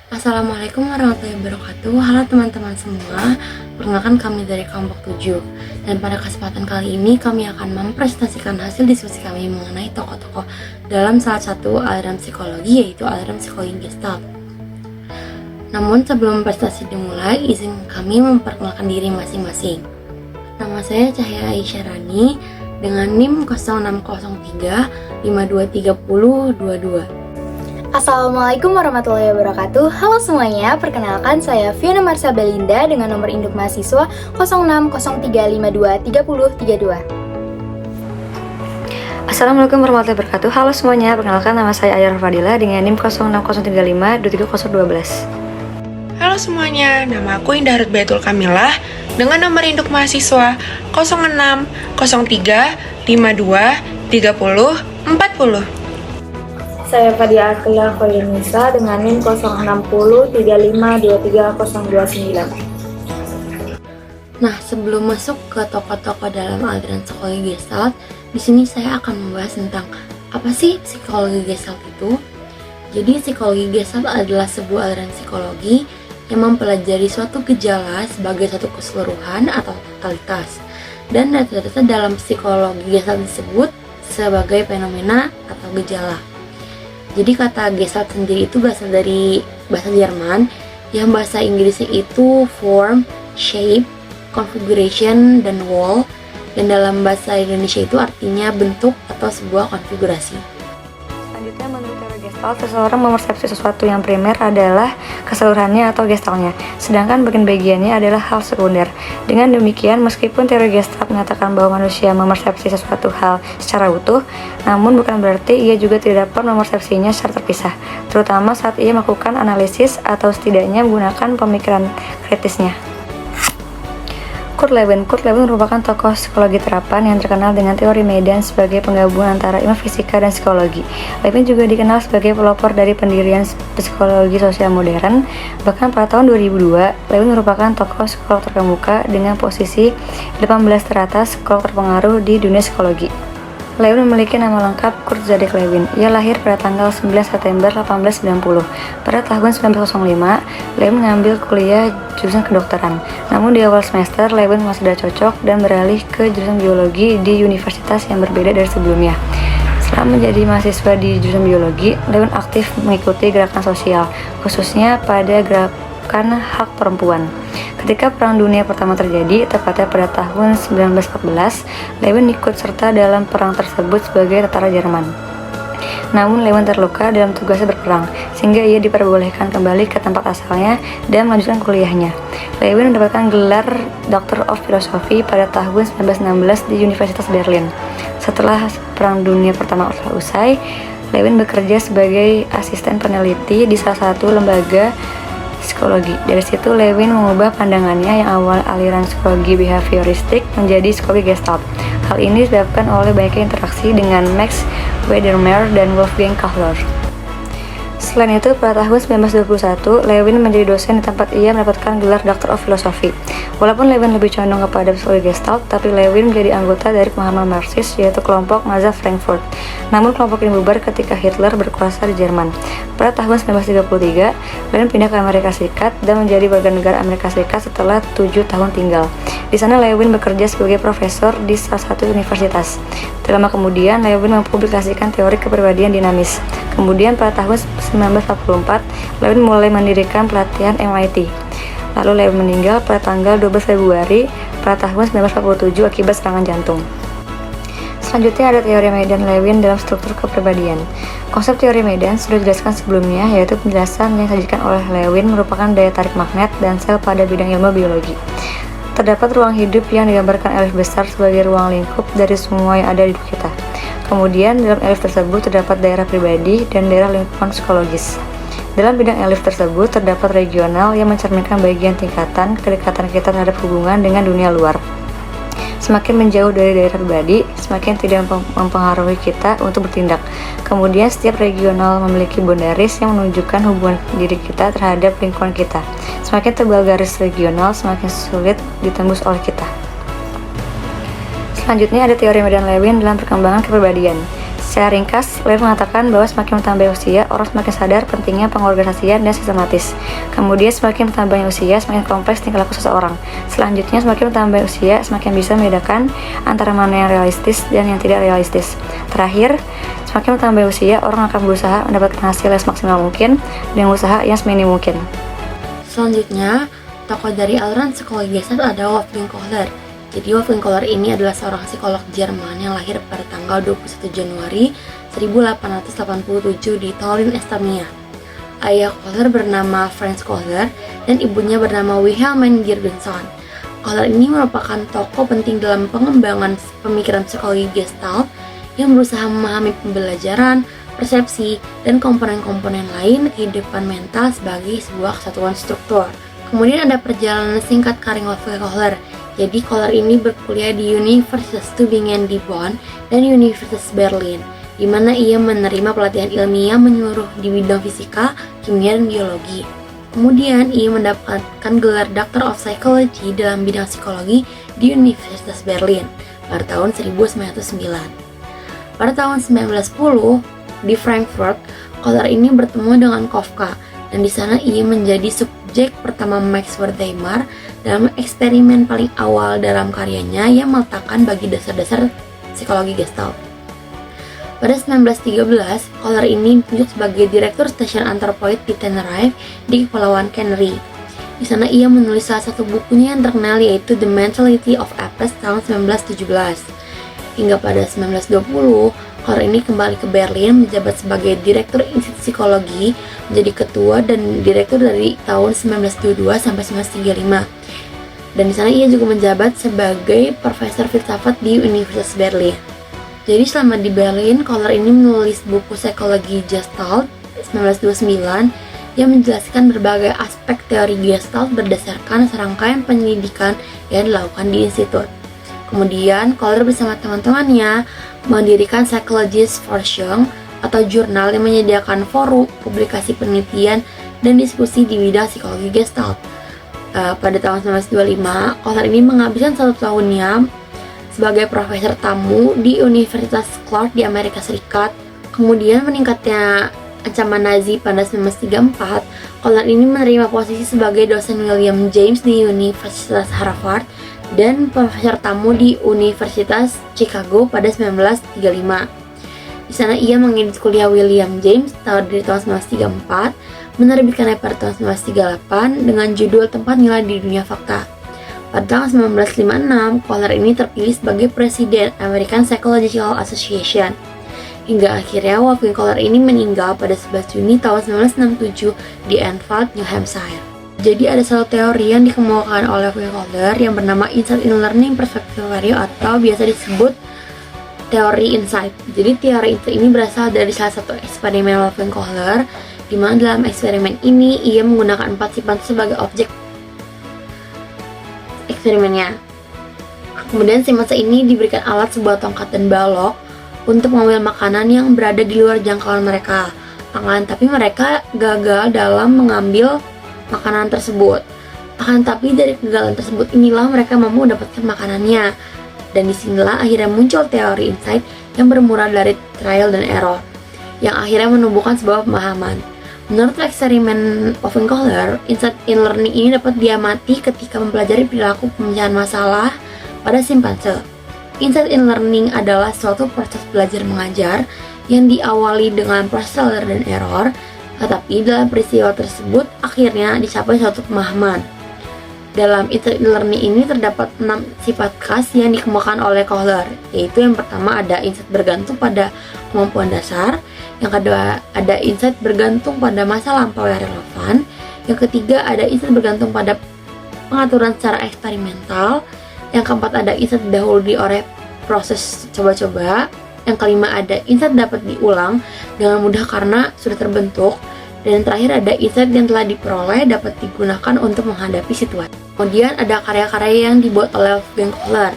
Assalamualaikum warahmatullahi wabarakatuh. Halo teman-teman semua, perkenalkan kami dari kelompok 7. Dan pada kesempatan kali ini kami akan mempresentasikan hasil diskusi kami mengenai tokoh-tokoh dalam salah satu aliran psikologi, yaitu aliran psikologi Gestalt. Namun sebelum presentasi dimulai, izin kami memperkenalkan diri masing-masing. Nama saya Cahya Aisyarani dengan NIM 0603 523022. Assalamualaikum warahmatullahi wabarakatuh. Halo semuanya, perkenalkan saya Fiona Marsa Belinda dengan nomor induk mahasiswa 0603523032. Assalamualaikum warahmatullahi wabarakatuh. Halo semuanya, perkenalkan nama saya Ayar Fadila dengan NIM 0603523012. Halo semuanya, nama aku Indah Ruth Baitul Kamilah dengan nomor induk mahasiswa 0603523040. Saya Fadia Akila Kholinisa dengan NIM 06035230229. Nah, sebelum masuk ke tokoh-tokoh dalam aliran psikologi Gestalt, di sini saya akan membahas tentang apa sih psikologi Gestalt itu. Jadi, psikologi Gestalt adalah sebuah aliran psikologi yang mempelajari suatu gejala sebagai satu keseluruhan atau totalitas. Dan data-data dalam psikologi Gestalt disebut sebagai fenomena atau gejala. Jadi kata Gestalt sendiri itu berasal dari bahasa Jerman, yang bahasa Inggrisnya itu form, shape, configuration, dan wall. Dan dalam bahasa Indonesia itu artinya bentuk atau sebuah konfigurasi. Selanjutnya, menurut teori Gestalt, seseorang memersepsi sesuatu yang primer adalah keseluruhannya atau gestalnya, sedangkan bagian-bagiannya adalah hal sekunder. Dengan demikian, meskipun teori Gestalt menyatakan bahwa manusia memersepsi sesuatu hal secara utuh, namun bukan berarti ia juga tidak dapat memersepsinya secara terpisah, terutama saat ia melakukan analisis atau setidaknya menggunakan pemikiran kritisnya. Kurt Lewin merupakan tokoh psikologi terapan yang terkenal dengan teori medan sebagai penggabungan antara ilmu fisika dan psikologi. Lewin juga dikenal sebagai pelopor dari pendirian psikologi sosial modern. Bahkan pada tahun 2002, Lewin merupakan tokoh psikolog terkemuka dengan posisi 18 teratas psikolog terpengaruh di dunia psikologi. Lewin memiliki nama lengkap Kurt Zadek Lewin. Ia lahir pada tanggal 9 September 1890. Pada tahun 1905, Lewin mengambil kuliah jurusan kedokteran. Namun di awal semester, Lewin masih tidak cocok dan beralih ke jurusan biologi di universitas yang berbeda dari sebelumnya. Setelah menjadi mahasiswa di jurusan biologi, Lewin aktif mengikuti gerakan sosial, khususnya pada gerakan hak perempuan. Ketika Perang Dunia Pertama terjadi, tepatnya pada tahun 1914, Lewin ikut serta dalam perang tersebut sebagai tentara Jerman. Namun Lewin terluka dalam tugasnya berperang, sehingga ia diperbolehkan kembali ke tempat asalnya dan melanjutkan kuliahnya. Lewin mendapatkan gelar Doctor of Philosophy pada tahun 1916 di Universitas Berlin. Setelah Perang Dunia Pertama usai, Lewin bekerja sebagai asisten peneliti di salah satu lembaga psikologi. Dari situ Lewin mengubah pandangannya yang awal aliran psikologi behavioristik menjadi psikologi Gestalt. Hal ini disebabkan oleh banyaknya interaksi dengan Max Wedermer dan Wolfgang Kahler. Selain itu, pada tahun 1921, Lewin menjadi dosen di tempat ia mendapatkan gelar Doctor of Philosophy. Walaupun Lewin lebih condong kepada psikologi Gestalt, tapi Lewin menjadi anggota dari pemahaman Marxis, yaitu kelompok Mazhab Frankfurt. Namun kelompok ini bubar ketika Hitler berkuasa di Jerman. Pada tahun 1933, Lewin pindah ke Amerika Serikat dan menjadi warga negara Amerika Serikat setelah 7 tahun tinggal. Di sana Lewin bekerja sebagai profesor di salah satu universitas. Tidak lama kemudian, Lewin mempublikasikan teori kepribadian dinamis. Kemudian pada tahun 1944, Lewin mulai mendirikan pelatihan MIT. Lalu Lewin meninggal pada tanggal 12 Februari pada tahun 1947 akibat serangan jantung. Selanjutnya ada teori medan Lewin dalam struktur kepribadian. Konsep teori medan sudah dijelaskan sebelumnya, yaitu penjelasan yang disajikan oleh Lewin merupakan daya tarik magnet dan sel pada bidang ilmu biologi. Terdapat ruang hidup yang digambarkan elif besar sebagai ruang lingkup dari semua yang ada di hidup kita. Kemudian dalam elif tersebut terdapat daerah pribadi dan daerah lingkungan psikologis. Dalam bidang elif tersebut terdapat regional yang mencerminkan bagian tingkatan kedekatan kita terhadap hubungan dengan dunia luar. Semakin menjauh dari daerah pribadi, semakin tidak mempengaruhi kita untuk bertindak. Kemudian setiap regional memiliki boundaries yang menunjukkan hubungan diri kita terhadap lingkungan kita. Semakin tebal garis regional, semakin sulit ditembus oleh kita. Selanjutnya ada teori medan Lewin dalam perkembangan kepribadian. Secara ringkas, Lev mengatakan bahwa semakin bertambah usia, orang semakin sadar pentingnya pengorganisasian dan sistematis. Kemudian semakin bertambahnya usia, semakin kompleks tingkah laku seseorang. Selanjutnya, semakin bertambah usia, semakin bisa membedakan antara mana yang realistis dan yang tidak realistis. Terakhir, semakin bertambah usia, orang akan berusaha mendapatkan hasil yang semaksimal mungkin dengan usaha yang seminim mungkin. Selanjutnya, tokoh dari aliran psikologi Gestalt ada Wolfgang Kohler. Jadi Wolfgang Kohler ini adalah seorang psikolog Jerman yang lahir pada tanggal 21 Januari 1887 di Tallinn, Estonia. Ayah Kohler bernama Franz Kohler dan ibunya bernama Wilhelmine Girgensson. Kohler ini merupakan tokoh penting dalam pengembangan pemikiran psikologi Gestalt yang berusaha memahami pembelajaran, persepsi, dan komponen-komponen lain kehidupan mental sebagai sebuah kesatuan struktur. Kemudian ada perjalanan singkat karir Wolfgang Kohler. Jadi Kohler ini berkuliah di Universitas Tübingen di Bonn dan Universitas Berlin, di mana ia menerima pelatihan ilmiah menyeluruh di bidang fisika, kimia, dan biologi. Kemudian ia mendapatkan gelar Doctor of Psychology dalam bidang psikologi di Universitas Berlin pada tahun 1909. Pada tahun 1910 di Frankfurt, Kohler ini bertemu dengan Kafka, dan di sana ia menjadi subjek pertama Max Wertheimer dalam eksperimen paling awal dalam karyanya yang meletakkan bagi dasar-dasar psikologi Gestalt. Pada 1913, Kohler ini ditunjuk sebagai direktur stasiun Anthropoid di Tenerife di Kepulauan Canary. Di sana ia menulis salah satu bukunya yang terkenal yaitu The Mentality of Apes tahun 1917. Hingga pada 1920, Kohler ini kembali ke Berlin menjabat sebagai direktur Institut Psikologi, menjadi ketua dan direktur dari tahun 1922 sampai 1935. Dan di sana ia juga menjabat sebagai profesor filsafat di Universitas Berlin. Jadi selama di Berlin, Kohler ini menulis buku Psikologi Gestalt 1929 yang menjelaskan berbagai aspek teori Gestalt berdasarkan serangkaian penyelidikan yang dilakukan di institut. Kemudian, Kohler bersama teman-temannya mendirikan Psychologist Forschung atau jurnal yang menyediakan forum, publikasi penelitian, dan diskusi di bidang psikologi Gestalt. Pada tahun 1925, Kohler ini menghabiskan 1 tahunnya sebagai profesor tamu di Universitas Clark di Amerika Serikat. Kemudian meningkatnya ancaman Nazi pada 1934, Kohler ini menerima posisi sebagai dosen William James di Universitas Harvard dan profesor tamu di Universitas Chicago pada 1935. Di sana ia mengedit kuliah William James dari tahun 1934, menerbitkannya pada tahun 1938 dengan judul Tempat Nilai di Dunia Fakta. Pada tahun 1956, Kohler ini terpilih sebagai Presiden American Psychological Association. Hingga akhirnya Wolfgang Kohler ini meninggal pada 11 Juni tahun 1967 di Enfield, New Hampshire. Jadi ada satu teori yang dikemukakan oleh Wolfgang Kohler yang bernama Insight in Learning Perspective Theory atau biasa disebut teori insight. Jadi teori insight ini berasal dari salah satu eksperimen Wolfgang Kohler, di mana dalam eksperimen ini ia menggunakan 4 sifat sebagai objek eksperimennya. Kemudian simpanse ini diberikan alat sebuah tongkat dan balok untuk mengambil makanan yang berada di luar jangkauan mereka. Tapi mereka gagal dalam mengambil makanan tersebut. Tapi dari kegagalan tersebut inilah mereka mampu mendapatkan makanannya. Dan disinilah akhirnya muncul teori insight yang bermula dari trial dan error, yang akhirnya menumbuhkan sebuah pemahaman. Menurut eksperimen Wolfgang Kohler, insight in learning ini dapat diamati ketika mempelajari perilaku pemecahan masalah pada simpanse. Insight in learning adalah suatu proses belajar mengajar yang diawali dengan proses trial dan error, tetapi dalam peristiwa tersebut akhirnya dicapai suatu pemahaman. Dalam insight in learning ini terdapat 6 sifat khas yang dikemukakan oleh Kohler, yaitu yang pertama ada insight bergantung pada kemampuan dasar, yang kedua ada insight bergantung pada masa lampau yang relevan, yang ketiga ada insight bergantung pada pengaturan secara eksperimental, yang keempat ada insight didahului oleh proses coba-coba, yang kelima ada insight dapat diulang dengan mudah karena sudah terbentuk, dan yang terakhir ada insight yang telah diperoleh dapat digunakan untuk menghadapi situasi. Kemudian ada karya-karya yang dibuat oleh Wolfgang Kohler.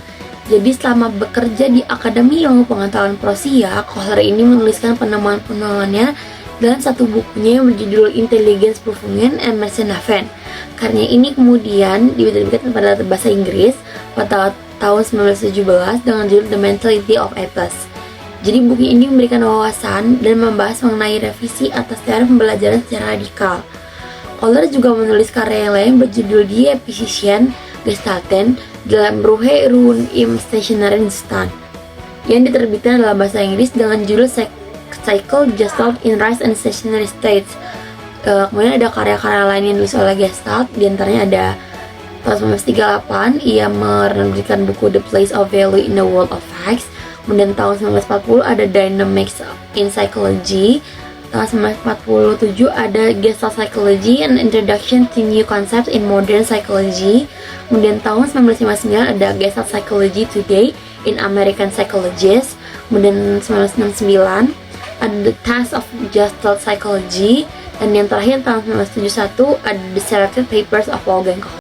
Jadi selama bekerja di Akademi Ilmu Pengetahuan Prussia, Kohler ini menuliskan penemuan-penemuannya dalam satu bukunya yang berjudul Intelligence Prüfungen and Messenhafen. Karya ini kemudian diterbitkan pada bahasa Inggris pada tahun 1917 dengan judul The Mentality of Apes. Jadi buku ini memberikan wawasan dan membahas mengenai revisi atas teori pembelajaran secara radikal. Kohler juga menulis karya yang lain berjudul Die Physischen Gestalten dalam Bruche rund im Stationären Stand yang diterbitkan dalam bahasa Inggris dengan judul Cycle Gestalt in Rise and Stationary States. Kemudian ada karya-karya lain yang ditulis oleh Gestalt, diantaranya ada tahun 1938 ia menerbitkan buku The Place of Value in the World of Facts. Kemudian tahun 1940 ada Dynamics in Psychology. Tahun 1947 ada Gestalt Psychology and Introduction to New Concepts in Modern Psychology. Kemudian tahun 1959 ada Gestalt Psychology Today in American Psychologists. Kemudian 1969 ada The Task of Gestalt Psychology. Dan yang terakhir tahun 1971 ada The Selected Papers of Wolfgang Kohler.